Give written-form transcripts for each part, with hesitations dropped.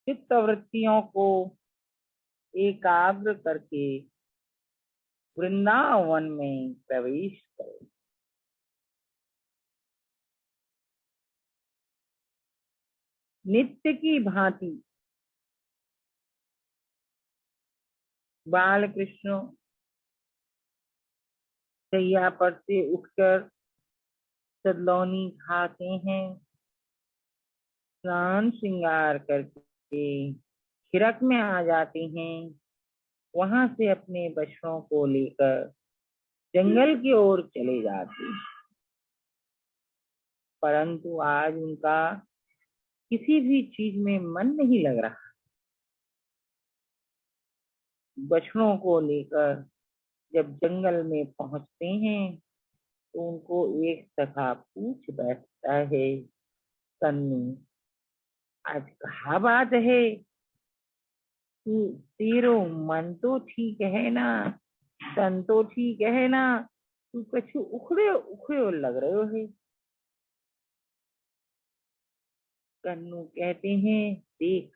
चित्त वृत्तियों को एकाग्र करके वृंदावन में प्रवेश करो। नित्य की भांति बाल कृष्ण शैया पर से उठकर सदलौनी खाते हैं, स्नान श्रृंगार करके खिरक में आ जाते हैं, वहां से अपने बछड़ों को लेकर जंगल की ओर चले जाते हैं। परंतु आज उनका किसी भी चीज में मन नहीं लग रहा। बछड़ों को लेकर जब जंगल में पहुंचते हैं तो उनको एक सखा पूछ बैठता है, कन्नू आज कहाँ बात है, तू तेरो मन तो ठीक है ना, तन तो ठीक है ना, तू कछु उखड़े उखड़े लग रहे हो है। कन्नू कहते हैं, देख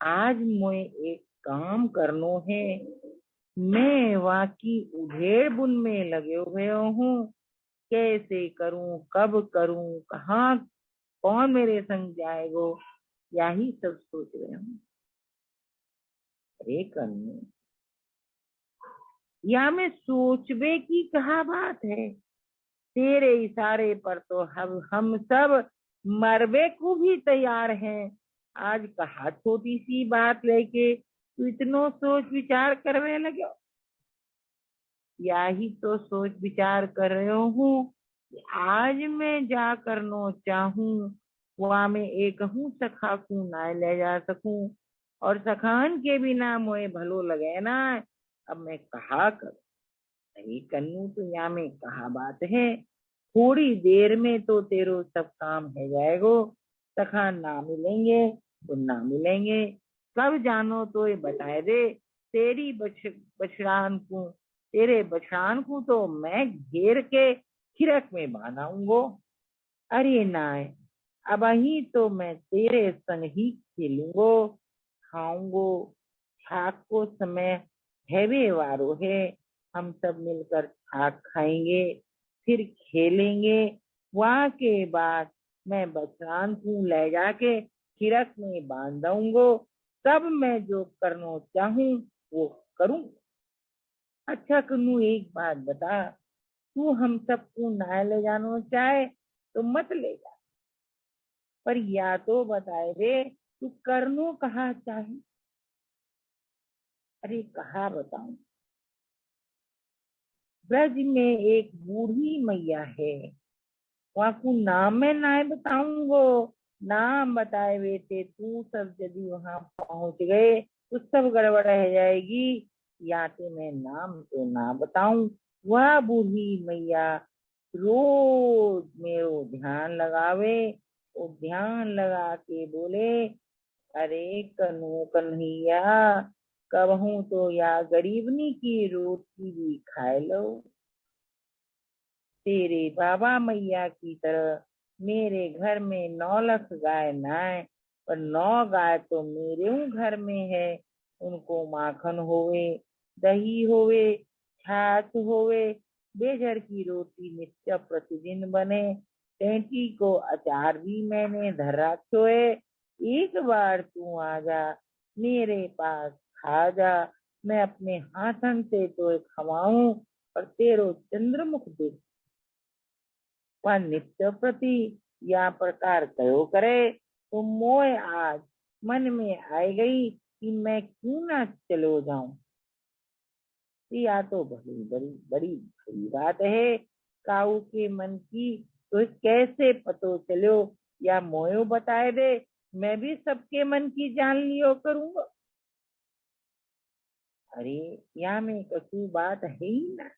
आज मुझे एक काम करनो है, मैं वाकी उधेड़ बुन में लगे हुए हूँ, कैसे करूं, कब करूं, कहाँ कौन मेरे संग जाएगो, यही सब सोच रहे हूँ। अरे कन्नू, या में सोचबे की कहा बात है, तेरे इशारे पर तो हम सब मरबे को भी तैयार हैं। आज कहा छोटी सी बात लेके तू इतनो सोच विचार करने लगे। यही तो सोच विचार कर रहे हूँ, आज मैं जा करनो चाहूँ वहां में एक हूँ सखा को ना ले जा सकूं, और सखान के बिना मोए भलो लगे ना। अब मैं कहा कर नहीं कन्नू, तो यहाँ में कहा बात है, थोड़ी देर में तो तेरो सब काम है जाएगो। सखान ना मिलेंगे तो ना मिलेंगे, कब जानो तो ये बताए दे। तेरी बछड़ान को तेरे बछड़ान को तो मैं घेर के खिरक में बांधाऊंगो। अरे नाय, अब ही तो मैं तेरे संग ही खेलूंगो, खाऊंगो। छाक को समय हैवे वारो है, हम सब मिलकर छाक खाएंगे, फिर खेलेंगे। वहां के बाद मैं बछड़ान को ले जाके खिरक में बांध दूंगो, तब मैं जो करना चाहूं वो करूं। अच्छा कन्नू, एक बात बता, तू हम सबको नहा ले जाना चाहे तो मत ले जा, पर या तो बताए रे तू करनो कहा चाहे। अरे कहा बताऊं, ब्रज में एक बूढ़ी मैया है, वहां को नाम मैं ना बताऊंगो। नाम बताए बेटे तू सब यदि वहां पहुंच गए तो सब गड़बड़ रह जाएगी। या तो मैं नाम तो ना बताऊं। वह बूढ़ी मैया रोज मेरो ध्यान लगावे, वो ध्यान लगा के बोले, अरे कन्हू कन्हैया, कबहू तो या गरीबनी की रोटी भी खाए लो। तेरे बाबा मैया की तरह मेरे घर में 9 लाख गाय ना है, पर 9 गाय तो मेरे घर में है। उनको माखन होवे, दही होवे, छाछ होवे, बेझर की रोटी नित्य प्रतिदिन बने, टेंटी को अचार भी मैंने धर रखो है। एक बार तू आ जा मेरे पास, खा जा, मैं अपने हाथन से तो खवाऊं और तेरो चंद्रमुख देख। वह नित्य प्रति या प्रकार कयो करे, तो मोय आज मन में आई गई कि मैं क्यों ना चलो जाऊं। या तो बड़ी बड़ी बड़ी बड़ी बात है, काऊ के मन की तो कैसे पतो चलो, या मोयो बताए दे, मैं भी सबके मन की जान लियो करूंगा। अरे यहाँ में कछु बात है ही ना,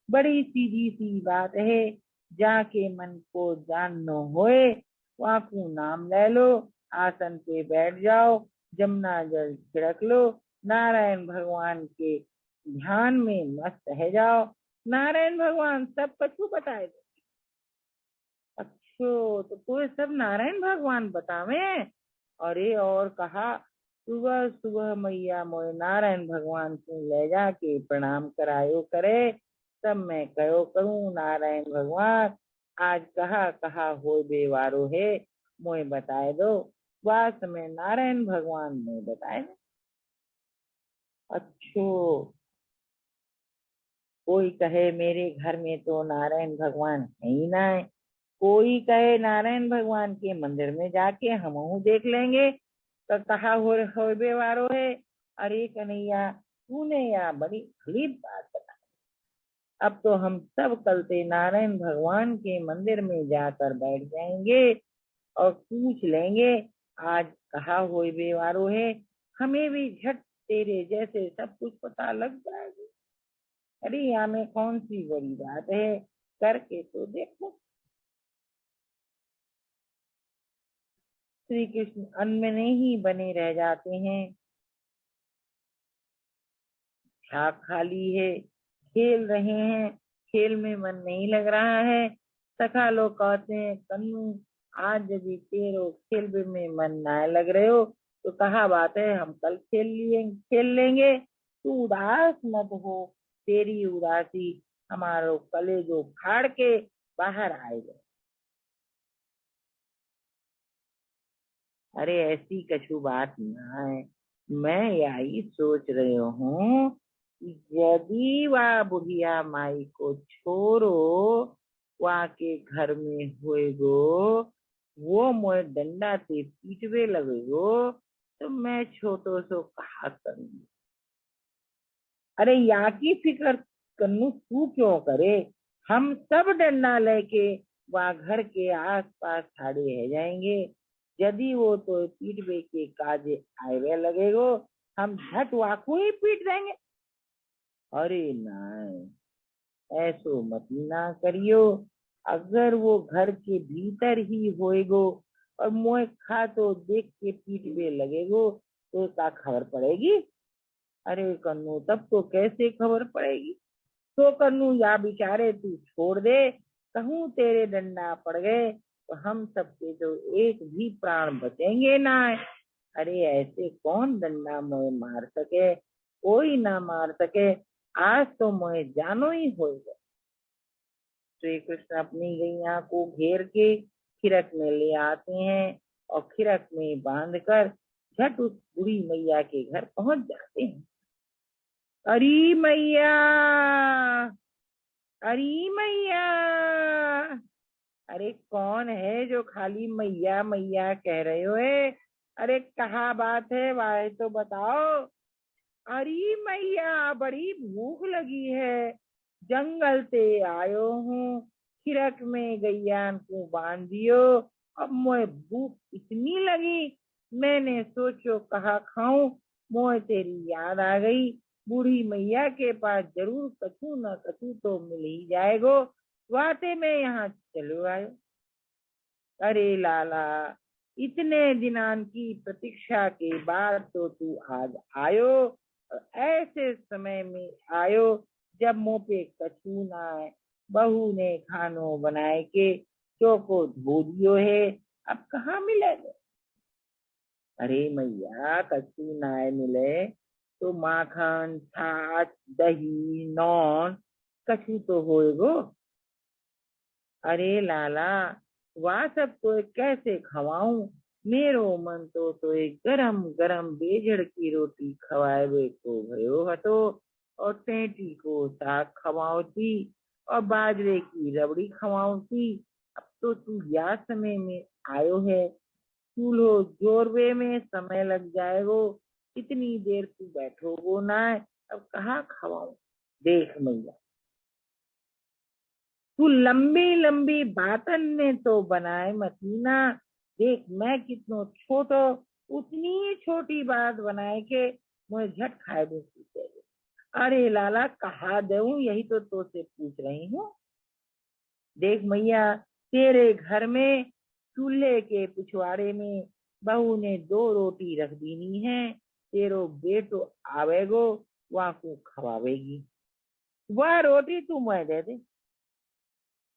बड़ी सीधी सी बात है। जाके मन को जाननो होए, वहाँ को नाम ले लो, आसन पे बैठ जाओ, जमुना जल छिड़क लो, नारायण भगवान के ध्यान में मस्त रह जाओ। नारायण भगवान सब कछु बताए दो। अच्छो तो कोई सब नारायण भगवान बतावे। अरे और कहा, सुबह सुबह मैया मोए नारायण भगवान को ले जाके प्रणाम करायो करे, तब मैं कहो करूं नारायण भगवान आज कहा कहा हो बेवारो है, मोए बताए दो। वास में नारायण भगवान ने बताए। अच्छो, कोई कहे मेरे घर में तो नारायण भगवान है ही ना है, कोई कहे नारायण भगवान के मंदिर में जाके हम देख लेंगे तो कहा हो बेवारो है। अरे कन्हैया, तूने यह बड़ी गरीब बात बता। अब तो हम सब कल से नारायण भगवान के मंदिर में जाकर बैठ जाएंगे और पूछ लेंगे आज कहा हो बेवारो है, हमें भी झट तेरे जैसे सब कुछ पता लग जाएगा। अरे यहाँ में कौन सी बड़ी बात है, करके तो देखो। श्री कृष्ण अन्न में ही बने रह जाते हैं। छाक खाली है, खेल रहे हैं, खेल में मन नहीं लग रहा है। सखा लोग कहते हैं कन्नू, आज यदि तेरो खेल में मन ना लग रहे हो तो कहा बात है, हम कल खेल लेंगे, तू उदास मत हो। तेरी उदासी हमारो कलेजो फाड़ के बाहर आएगा। अरे ऐसी कछु बात ना है, मैं यही सोच रही हूँ कि यदि वह बुढ़िया माई को छोड़ो, वहाँ के घर में होएगो, वो मोए डंडा से पीटवे लगेगो, तो मैं छोटो सो कहा करूँगी। अरे यहाँ की फिक्र कन्नू तू क्यों करे, हम सब डंडा लेके वहाँ घर के आस पास खड़े रह जाएंगे। यदि वो तो पीटवे के काजे आए लगेगो, हम झट वाको ही पीट देंगे। अरे नहीं, ऐसो मत ना करियो। अगर वो घर के भीतर ही होएगो और मोए खा तो देख के पीटवे लगेगो, तो क्या खबर पड़ेगी। अरे कन्नू तब तो कैसे खबर पड़ेगी। तो कन्नू या बेचारे तू छोड़ दे, कहूँ तेरे डंडा पड़ गए तो हम सबके तो एक भी प्राण बचेंगे ना। अरे ऐसे कौन डंडा मोए मार सके, कोई ना मार सके। आज तो मोए जानो ही होगा। श्री कृष्ण अपनी गैया को घेर के खिरक में ले आते हैं और खिरक में बांधकर झट उस बूढ़ी मैया के घर पहुंच जाते हैं। अरे मैया, अरे मैया, अरे कौन है जो खाली मैया मैया कह रहे हो है? अरे कहाँ बात है, वाहे तो बताओ। अरे मैया, बड़ी भूख लगी है, जंगल से आयो हूँ, खिरक में गैया को बांध दियो। अब मोए भूख इतनी लगी, मैंने सोचो कहा खाऊं, मोए तेरी याद आ गई। बूढ़ी मैया के पास जरूर कछु न कछु तो मिल ही जाएगो, वाते में यहाँ चलो आयो। अरे लाला, इतने दिनान की प्रतीक्षा के बाद तो तू आज आयो, और ऐसे समय में आयो जब मुँह पे कछु ना है। बहू ने खानो बनाए के चौको धो दियो है, अब कहाँ मिलेगा। अरे मैया, कछु ना मिले तो माखन छाछ दही नौन कछु तो होएगो। अरे लाला, वह सब तो कैसे खवाऊं, मेरो मन तो एक गरम गरम बेजड़ की रोटी खवाए को भयो हतो, और टेटी को साग खवाओती और बाजरे की रबड़ी खवाओती। अब तो तू या समय में आयो है, चूल्हो जोरवे में समय लग जाएगो, इतनी देर तू बैठोगो ना, अब कहाँ खवाऊं। देख मैया, तू लंबी लंबी बातन में तो बनाए मतीना, देख मैं कितनो छोटो, उतनी ही छोटी बात बनाए के मुझे झट खाए दे। अरे लाला कहा दूं, यही तो से पूछ रही हूँ। देख मैया, तेरे घर में चूल्हे के पिछवाड़े में बहू ने 2 रोटी रख दीनी है, तेरो बेटो आवेगो, वहाँ को खवावेगी, वह रोटी तू मैं दे दे।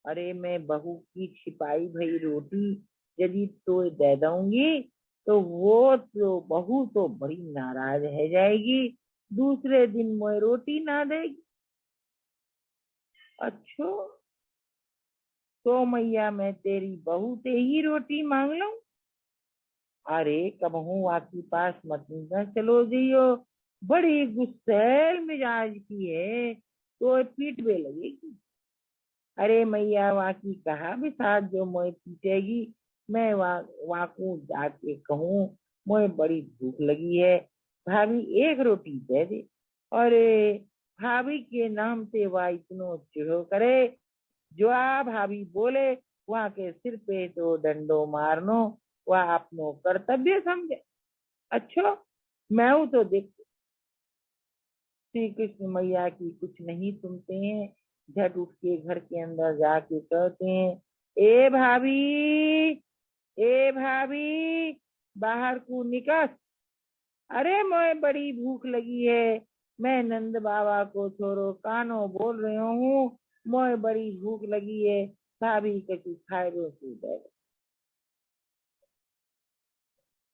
अरे मैं बहू की छिपाई भई रोटी यदि तो दे दूंगी तो वो तो बहू तो बड़ी नाराज है जाएगी, दूसरे दिन मोए रोटी ना देगी। अच्छो, तो मैया मैं तेरी बहू ते ही रोटी मांग लूं? अरे कबहू आपके पास मत न चलो जियो, बड़ी गुस्सैल मिजाज की है, तो पीट में लगेगी। अरे मैया वाकी कहा भी साथ जो मोए पीटेगी, मैं वाकू जाके कहूँ मोए बड़ी भूख लगी है, भाभी एक रोटी दे दे। अरे भाभी के नाम से वह इतनो चिढ़ो करे, जो आ भाभी बोले वहाँ के सिर पे तो डंडो मारनो, वह अपनो कर्तव्य समझे। अच्छा, मैं हूं तो देख। श्री कृष्ण मैया की कुछ नहीं सुनते हैं, झट उठ के घर के अंदर जाके कहते हैं, ए भाभी, ए भाभी, बाहर को निकल। अरे मोए बड़ी भूख लगी है, मैं नंद बाबा को छोड़ो कानो बोल रही हूँ, मोए बड़ी भूख लगी है, भाभी कछु खाए रो तू दे।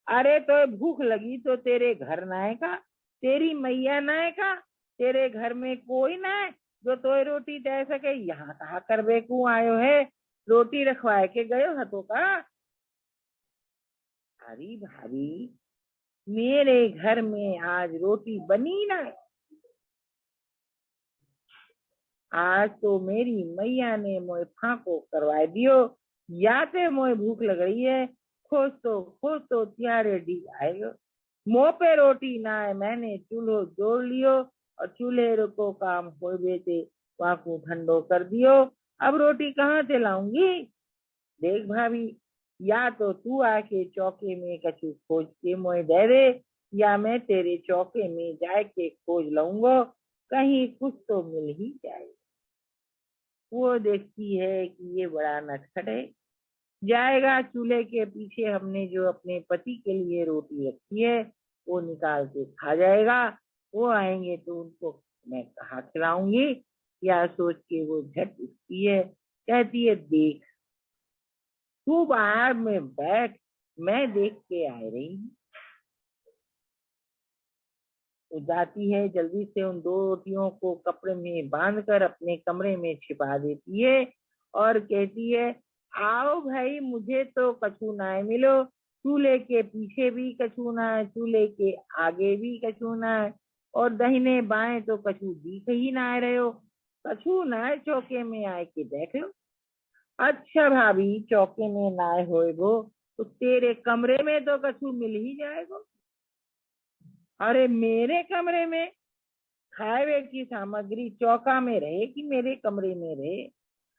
अरे तो भूख लगी तो तेरे घर ना है का, तेरी मैया ना है का, तेरे घर में कोई ना है जो तोय रोटी दे सके? यहाँ कहा करबे को आयो है, रोटी रखवाए के गयो हतो का? अरे भाभी, मेरे घर में आज रोटी बनी ना, आज तो मेरी मैया ने मोए फाको करवाए दियो, या ते मोए भूख लग रही है, खोज तो त्यारे डी आएगा, मुंह पे रोटी ना है, मैंने चूल्हो जोड़ लियो और चूल्हे को काम हो बेटे वाकू ठंडो कर दियो, अब रोटी कहाँ से लाऊंगी? देख भाभी, या तो तू आके चौके में कछु खोज के मोए दे दे, या मैं तेरे चौके में जाके खोज लाऊंगा, कहीं कुछ तो मिल ही जाए। वो देखती है कि ये बड़ा नटखट है, जाएगा चूल्हे के पीछे, हमने जो अपने पति के लिए रोटी रखी है वो निकाल के खा जाएगा, वो आएंगे तो उनको मैं कहा खिलाऊंगी, या सोच के वो झट उठती है, कहती है देख, तू बाहर में बैठ, मैं देख के आ रही हूँ। वो जाती है, जल्दी से उन दो रोटियों को कपड़े में बांधकर अपने कमरे में छिपा देती है और कहती है, आओ भाई, मुझे तो कछु ना मिलो, चूल्हे के पीछे भी कछु ना है, चूल्हे के आगे भी कछु ना है, और दाहिने बाएं तो कछु दिख ही ना रहे हो, कछु ना है, चौके में आए के देख लो। अच्छा भाभी, चौके में ना होए गो तो तेरे कमरे में तो कछु मिल ही जाएगा। अरे मेरे कमरे में खाए की सामग्री चौका में रहे कि मेरे कमरे में रहे?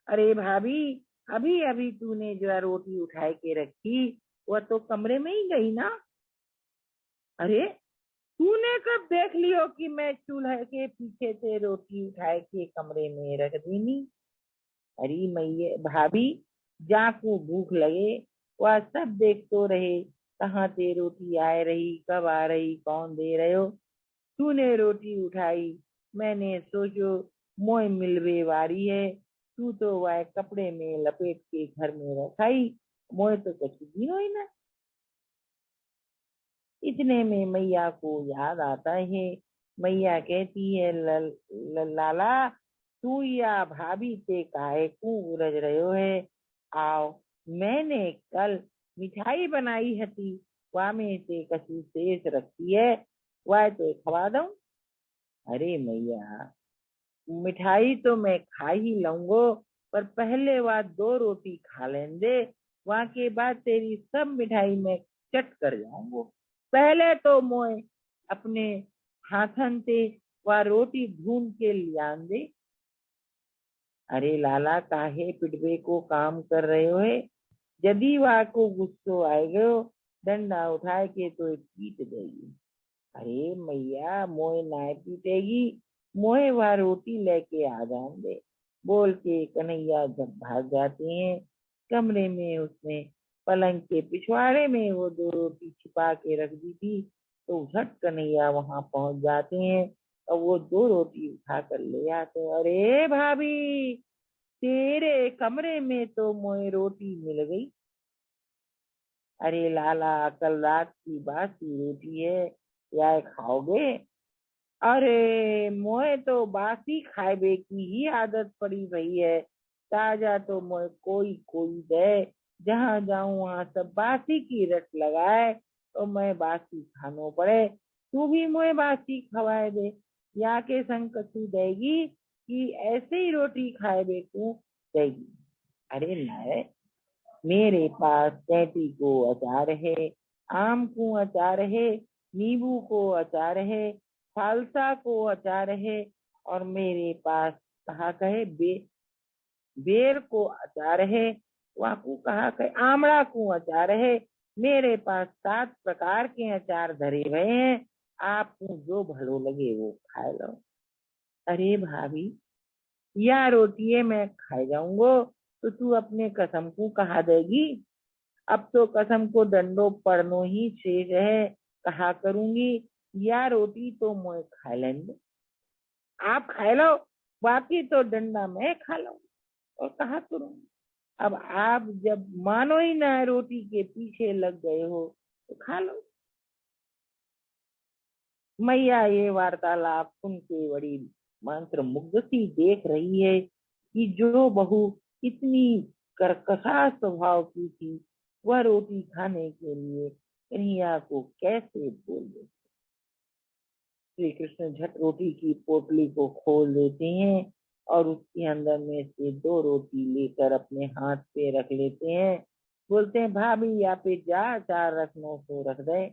अरे भाभी, अभी अभी तूने जो है रोटी उठाए के रखी, वह तो कमरे में ही गई ना। अरे तूने कब देख लियो कि मैं चूल्हे के पीछे से रोटी उठाए के कमरे में रख देनी? अरे मैये भाभी, जाको भूख लगे वह सब देख तो रहे, कहाँ से रोटी आए रही, कब आ रही, कौन दे रहे हो? तूने रोटी उठाई, मैंने सोचो मोय मिलवे वारी है, तू तो वह कपड़े में लपेट के घर में रखाई, मोय तो कुछ भी ही ना। इतने में मैया को याद आता है, मैया कहती है, लाला, तू या भाभी ते काहे को उलझ रहे है? आओ, मैंने कल मिठाई बनाई हती, वह में से कछु शेष रखी है, वह तो खवा दूं? अरे मैया, मिठाई तो मैं खा ही लूंगो, पर पहले वह दो रोटी खा लें दे, वहाँ के बाद तेरी सब मिठाई मैं चट कर जाऊंगो, पहले तो मोए अपने हाथन से वह रोटी ढूंढ के लियान दे। अरे लाला, काहे पिटबे को काम कर रहे हो है? यदि वह को गुस्सो आए गयो, डंडा उठाए के तो पीट देगी। अरे मैया, मोए नाय पीटेगी, मोए वह रोटी लेके आ जान दे, बोल के कन्हैया जब भाग जाते हैं, कमरे में उसने पलंग के पिछवाड़े में वो दो रोटी छिपा के रख दी थी, तो झट कन्हैया वहां पहुंच जाते हैं और वो दो रोटी उठा कर ले आते हैं। अरे भाभी, तेरे कमरे में तो मोए रोटी मिल गई। अरे लाला, कल रात की बासी रोटी है, या खाओगे? अरे मोए तो बासी खाए की ही आदत पड़ी भई है। ताजा तो मोए कोई कोई दे, जहाँ जाऊं वहाँ सब बासी की रट लगाए, तो मैं बासी खानो पड़े। तू भी मोए बासी खवाए दे, या के संग कछु देगी कि ऐसे ही रोटी खाए बेकू देगी? अरे लाए, मेरे पास कैंची को अचार है, आम को अचार है, नींबू को अचार है, फालसा को अचार है, और मेरे पास कहा कहे बेर को अचार है, वाकू कहा कहे आमड़ा को अचार है। मेरे पास 7 प्रकार के अचार धरे हुए हैं, आपको जो भलो लगे वो खा लो। अरे भाभी, या रोटियां मैं खाए जाऊंगो, तो तू अपने कसम को कहा देगी? अब तो कसम को डंडो पड़नो ही शेष है, कहा करूंगी। या रोटी तो मैं खा लेंगे, आप खा लो, बाकी तो डंडा मैं खा लूं, और कहा करूंगी। अब आप जब मानो ही ना रोटी के पीछे लग गए हो, तो खा लो। मैया ये वार्तालाप सुन के बड़ी मंत्र मुग्ध सी देख रही है कि जो बहू इतनी कर्कशा स्वभाव की थी, वह रोटी खाने के लिए कन्हैया को कैसे बोल दे। श्री कृष्ण झट रोटी की पोटली को खोल देते हैं, और उसके अंदर में से 2 रोटी लेकर अपने हाथ पे रख लेते हैं। बोलते हैं, भाभी यहाँ पे जा, अचार रखनो सो रख दे।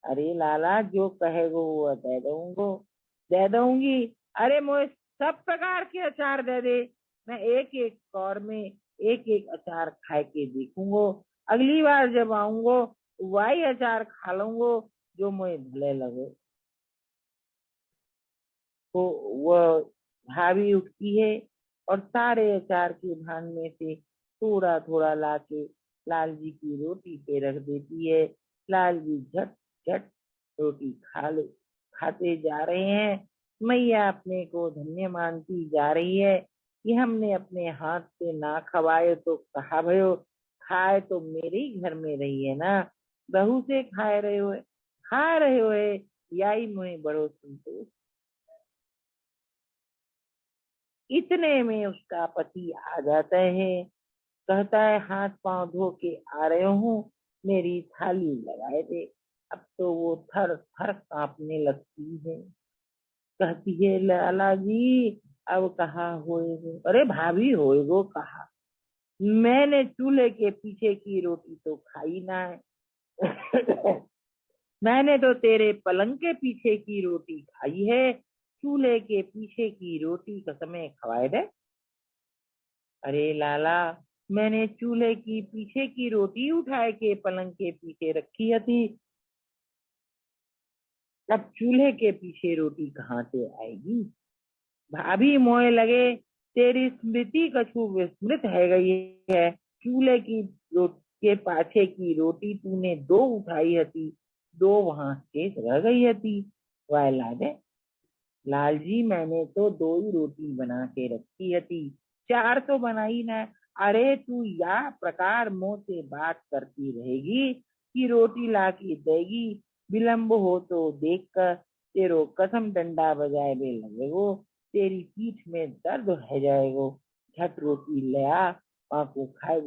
अरे लाला, जो कहेगो वो दे दूंगो, दे दूंगी। अरे मोए सब प्रकार के अचार दे दे, मैं एक एक कौर में एक एक अचार खाए के देखूंगो। अगली बार जब आऊंगो, वही अचार खा लूंगो जो मुझे भले लगे। तो वह भाभी उठती है, और सारे अचार के भान में से थोड़ा थोड़ा लाके लाल जी की रोटी पे रख देती है। लाल जी झट झट रोटी खाते जा रहे हैं। मैया अपने को धन्य मानती जा रही है कि हमने अपने हाथ से ना खवाए तो कहा भयो, खाए तो मेरे ही घर में रही है ना, बहू से खा रहे हो, यही मुझे बड़ो संतोष। इतने में उसका पति आ जाता है, कहता है, हाथ पांव धो के आ रहे हूँ, मेरी थाली लगाए दे। अब तो वो थर थर कांपने लगती है, कहती है, लाला जी अब कहा होएगो? अरे भाभी, होएगो कहा, मैंने चूल्हे के पीछे की रोटी तो खाई ना है। मैंने तो तेरे पलंग के पीछे की रोटी खाई है, चूल्हे के पीछे की रोटी कसमें खवाए दे। अरे लाला, मैंने चूल्हे की पीछे की रोटी उठाए के पलंग के पीछे रखी थी, अब चूल्हे के पीछे रोटी कहाँ से आएगी? भाभी मोए लगे तेरी स्मृति कछु विस्मृत है गई है। चूल्हे की के पाछे की रोटी तूने 2 उठाई हती, 2 वहां शेष रह गई हती। वह लादे, लाल जी मैंने तो 2 ही रोटी बना के रखी हती, 4 तो बनाई ना। अरे तू या प्रकार मुंह से बात करती रहेगी कि रोटी ला के देगी, विलम्ब हो तो देख कर तेरो कसम डंडा बजाए बे लगेगो, तेरी पीठ में दर्द है जाएगो। झट रोटी ले आ, को खाए।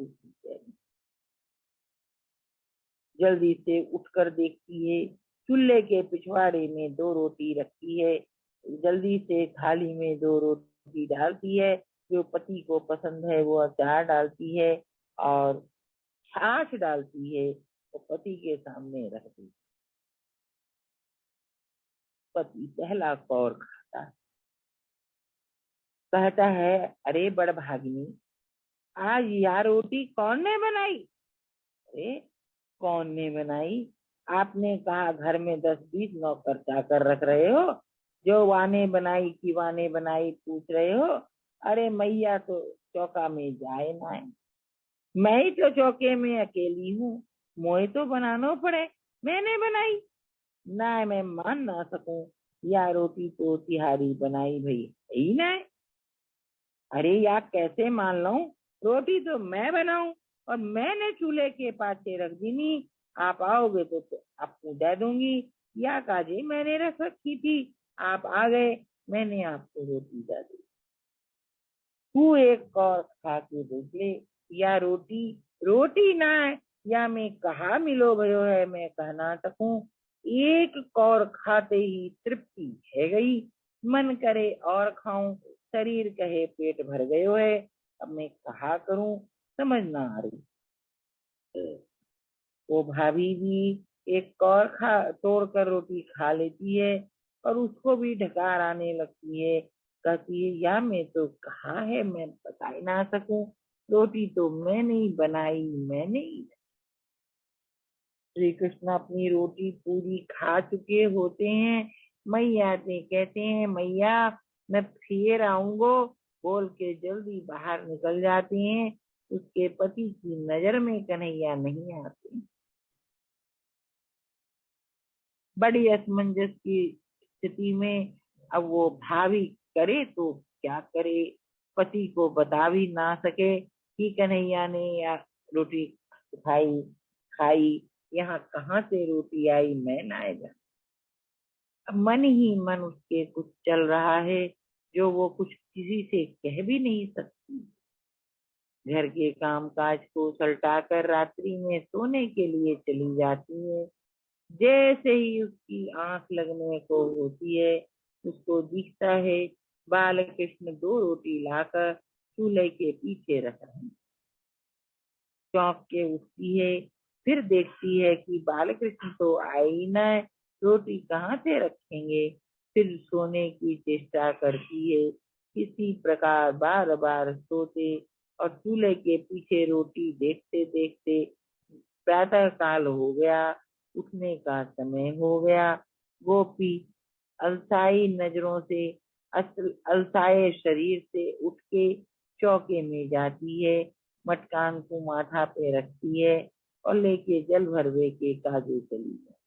जल्दी से उठकर देखती है, चूल्हे के पिछवाड़े में 2 रोटी रखी है। जल्दी से थाली में 2 रोटी डालती है, जो पति को पसंद है वो अचार डालती है, और छाछ डालती है, तो पति के सामने रख दी। पति पहला कौर खाता है, कहता है, अरे बड़ भागिनी, आज यह रोटी कौन ने बनाई? अरे कौन ने बनाई? आपने कहा घर में 10-20 नौकर चाकर रख रहे हो, जो वाने बनाई की वाने बनाई पूछ रहे हो। अरे मैया तो चौका में जाए ना है, मैं ही तो चौके में अकेली हूँ, मोए तो बनाना पड़े, मैंने बनाई ना है, मैं मान ना सकूं। या रोटी तो तिहारी बनाई भई है ही ना है। अरे यार कैसे मान लूं, रोटी तो मैं बनाऊं, और मैंने चूल्हे के पाछे रख दी नी, आप आओगे तो आपको दे दूंगी। या काजे मैंने रख रखी थी, आप आ गए, मैंने आपको रोटी दे दी। तू एक कौर खा के देख ले, या रोटी रोटी ना है, या मैं कहा मिलो भयो है, मैं कहना सकूं। एक कौर खाते ही तृप्ति है गई, मन करे और खाऊं, शरीर कहे पेट भर गयो है। अब मैं कहा करूं, समझ ना आ रही। वो भाभी भी एक कौर खा तोड़ कर रोटी खा लेती है, और उसको भी ढकार आने लगती है। कहती है, या मैं तो कहा है मैं बता ही ना सकूं, रोटी तो मैं नहीं बनाई, मैंने ही। श्री कृष्ण अपनी रोटी पूरी खा चुके होते हैं। मैया से कहते हैं, मैया मैं फिर आऊंगो, बोल के जल्दी बाहर निकल जाती हैं। उसके पति की नजर में कन्हैया नहीं आते। बड़ी असमंजस की स्थिति में अब वो भाभी करे तो क्या करे। पति को बता भी ना सके कि कन्हैया ने या रोटी खाई खाई, यहाँ कहाँ से रोटी आई, मैं ना आएगा। अब मन ही मन उसके कुछ चल रहा है, जो वो कुछ किसी से कह भी नहीं सकती। घर के काम काज को सल्टाकर रात्रि में सोने के लिए चली जाती है। जैसे ही उसकी आंख लगने को होती है, उसको दिखता है बाल कृष्ण दो रोटी लाकर चूल्हे के पीछे रख रहे हैं। चौंक के उठती है, फिर देखती है कि बाल कृष्ण तो आए ही न है, रोटी कहाँ से रखेंगे। फिर सोने की चेष्टा करती है, किसी प्रकार बार बार सोते और चूल्हे के पीछे रोटी देखते देखते प्रातः काल हो गया, उठने का समय हो गया। गोपी अलसाई नजरों से अलसाए शरीर से उठ के चौके में जाती है, मटकान को माथा पे रखती है और लेके जल भरवे के काजे चली जाती है।